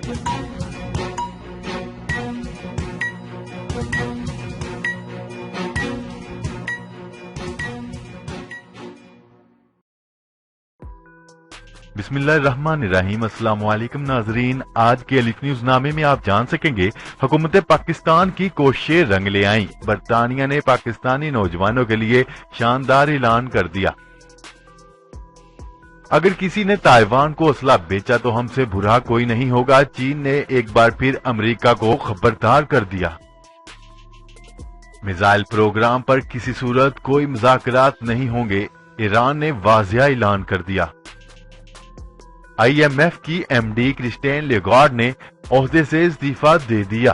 بسم اللہ الرحمن الرحیم۔ السلام علیکم ناظرین، آج کے الف نیوز نامے میں آپ جان سکیں گے حکومت پاکستان کی کوششیں رنگ لے آئیں، برطانیہ نے پاکستانی نوجوانوں کے لیے شاندار اعلان کر دیا۔ اگر کسی نے تائیوان کو اسلحہ بیچا تو ہم سے برا کوئی نہیں ہوگا، چین نے ایک بار پھر امریکہ کو خبردار کر دیا۔ میزائل پروگرام پر کسی صورت کوئی مذاکرات نہیں ہوں گے، ایران نے واضح اعلان کر دیا۔ آئی ایم ایف کی ایم ڈی کرسٹین لیگارڈ نے عہدے سے استعفیٰ دے دیا۔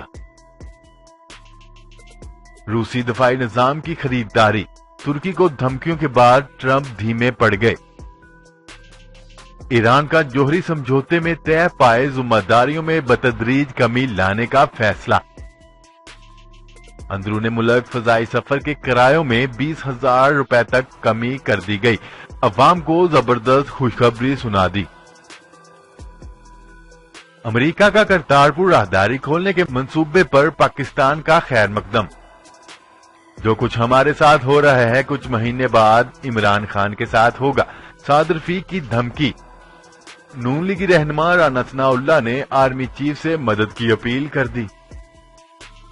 روسی دفاعی نظام کی خریداری، ترکی کو دھمکیوں کے بعد ٹرمپ دھیمے پڑ گئے۔ ایران کا جوہری سمجھوتے میں طے پائے ذمہ داریوں میں بتدریج کمی لانے کا فیصلہ۔ اندرون ملک فضائی سفر کے کرایوں میں 20,000 روپے تک کمی کر دی گئی، عوام کو زبردست خوشخبری سنا دی۔ امریکہ کا کرتارپور راہداری کھولنے کے منصوبے پر پاکستان کا خیر مقدم۔ جو کچھ ہمارے ساتھ ہو رہا ہے کچھ مہینے بعد عمران خان کے ساتھ ہوگا، سعد رفیق کی دھمکی۔ نون لیگی رہنما رانا ثناء اللہ نے آرمی چیف سے مدد کی اپیل کر دی۔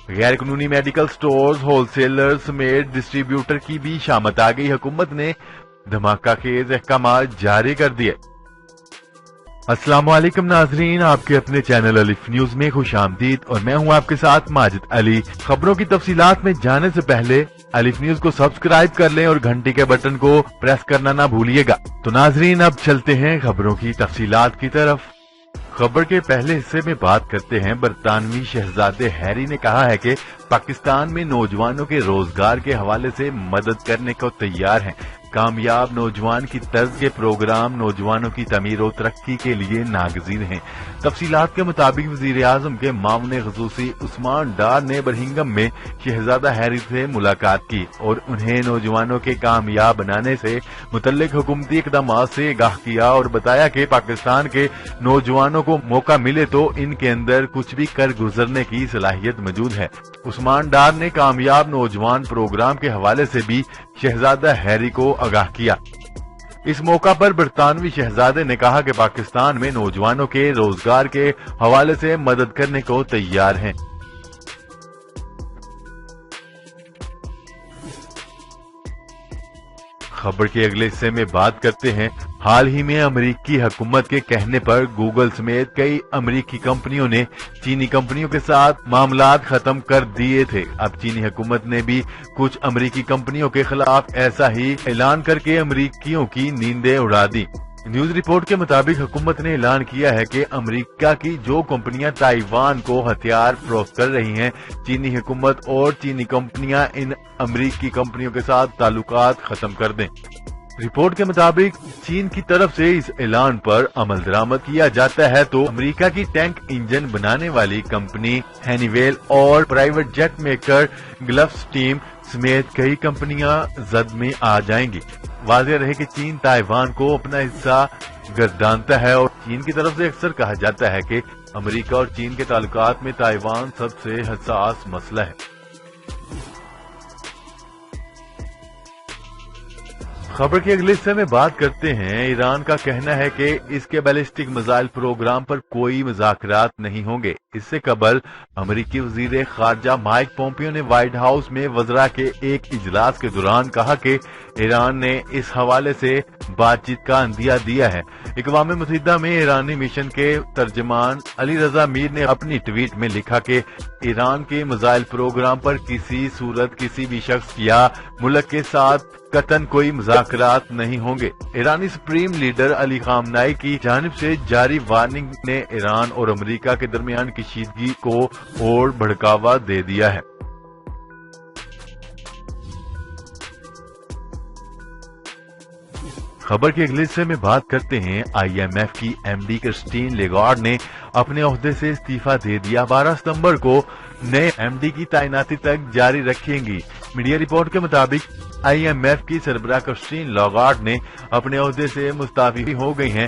غیر قانونی میڈیکل سٹورز، ہول سیلر سمیت ڈسٹریبیوٹر کی بھی شامت آ گئی، حکومت نے دھماکہ خیز احکامات جاری کر دیے۔ السلام علیکم ناظرین، آپ کے اپنے چینل الف نیوز میں خوش آمدید اور میں ہوں آپ کے ساتھ ماجد علی۔ خبروں کی تفصیلات میں جانے سے پہلے الف نیوز کو سبسکرائب کر لیں اور گھنٹی کے بٹن کو پریس کرنا نہ بھولیے گا۔ تو ناظرین اب چلتے ہیں خبروں کی تفصیلات کی طرف۔ خبر کے پہلے حصے میں بات کرتے ہیں۔ برطانوی شہزادے ہیری نے کہا ہے کہ پاکستان میں نوجوانوں کے روزگار کے حوالے سے مدد کرنے کو تیار ہیں۔ کامیاب نوجوان کی طرز کے پروگرام نوجوانوں کی تعمیر و ترقی کے لیے ناگزیر ہیں۔ تفصیلات کے مطابق وزیر اعظم کے معاون خصوصی عثمان ڈار نے برمنگھم میں شہزادہ ہیری سے ملاقات کی اور انہیں نوجوانوں کے کامیاب بنانے سے متعلق حکومتی اقدامات سے آگاہ کیا اور بتایا کہ پاکستان کے نوجوانوں کو موقع ملے تو ان کے اندر کچھ بھی کر گزرنے کی صلاحیت موجود ہے۔ عثمان ڈار نے کامیاب نوجوان پروگرام کے حوالے سے بھی شہزادہ ہیری کو آگاہ کیا۔ اس موقع پر برطانوی شہزادے نے کہا کہ پاکستان میں نوجوانوں کے روزگار کے حوالے سے مدد کرنے کو تیار ہیں۔ خبر کے اگلے حصے میں بات کرتے ہیں۔ حال ہی میں امریکی حکومت کے کہنے پر گوگل سمیت کئی امریکی کمپنیوں نے چینی کمپنیوں کے ساتھ معاملات ختم کر دیے تھے۔ اب چینی حکومت نے بھی کچھ امریکی کمپنیوں کے خلاف ایسا ہی اعلان کر کے امریکیوں کی نیندیں اڑا دی۔ نیوز رپورٹ کے مطابق حکومت نے اعلان کیا ہے کہ امریکہ کی جو کمپنیاں تائیوان کو ہتھیار فروخت کر رہی ہیں، چینی حکومت اور چینی کمپنیاں ان امریکی کمپنیوں کے ساتھ تعلقات ختم کر دیں۔ رپورٹ کے مطابق چین کی طرف سے اس اعلان پر عمل درآمد کیا جاتا ہے تو امریکہ کی ٹینک انجن بنانے والی کمپنی ہینی ویل اور private jet maker Gulfstream سمیت کئی کمپنیاں زد میں آ جائیں گی۔ واضح رہے کہ چین تائیوان کو اپنا حصہ گردانتا ہے اور چین کی طرف سے اکثر کہا جاتا ہے کہ امریکہ اور چین کے تعلقات میں تائیوان سب سے حساس مسئلہ ہے۔ خبر کے اگلے حصے میں بات کرتے ہیں۔ ایران کا کہنا ہے کہ اس کے بیلسٹک میزائل پروگرام پر کوئی مذاکرات نہیں ہوں گے۔ اس سے قبل امریکی وزیر خارجہ مائک پومپیو نے وائٹ ہاؤس میں وزراء کے ایک اجلاس کے دوران کہا کہ ایران نے اس حوالے سے بات چیت کا عندیہ دیا ہے۔ اقوام متحدہ میں ایرانی مشن کے ترجمان علی رضا میر نے اپنی ٹویٹ میں لکھا کہ ایران کے میزائل پروگرام پر کسی صورت کسی بھی شخص یا ملک کے ساتھ قطعاً کوئی مذاکرات نہیں ہوں گے۔ ایرانی سپریم لیڈر علی خامنائی کی جانب سے جاری وارننگ نے ایران اور امریکہ کے درمیان کشیدگی کو اور بھڑکاوا دے دیا ہے۔ خبر کے اگلے حصے میں بات کرتے ہیں۔ آئی ایم ایف کی ایم ڈی کرسٹین لیگارڈ نے اپنے عہدے سے استعفیٰ دے دیا۔ 12 ستمبر کو نئے ایم ڈی کی تعیناتی تک جاری رکھیں گی۔ میڈیا رپورٹ کے مطابق آئی ایم ایف کی سربراہ کرسٹین لیگارڈ نے اپنے عہدے سے مستعفی ہو گئی ہیں۔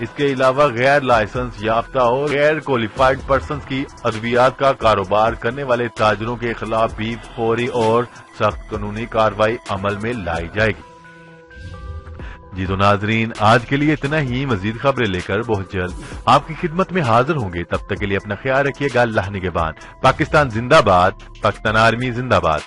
اس کے علاوہ غیر لائسنس یافتہ اور غیر کوالیفائڈ پرسنز کی ادویات کا کاروبار کرنے والے تاجروں کے خلاف بھی فوری اور سخت قانونی کارروائی عمل میں لائی جائے گی۔ جی تو ناظرین، آج کے لیے اتنا ہی۔ مزید خبریں لے کر بہت جلد آپ کی خدمت میں حاضر ہوں گے۔ تب تک کے لیے اپنا خیال رکھیے گا۔ اللہ نگہبان۔ پاکستان زندہ باد، پاکستان آرمی زندہ باد۔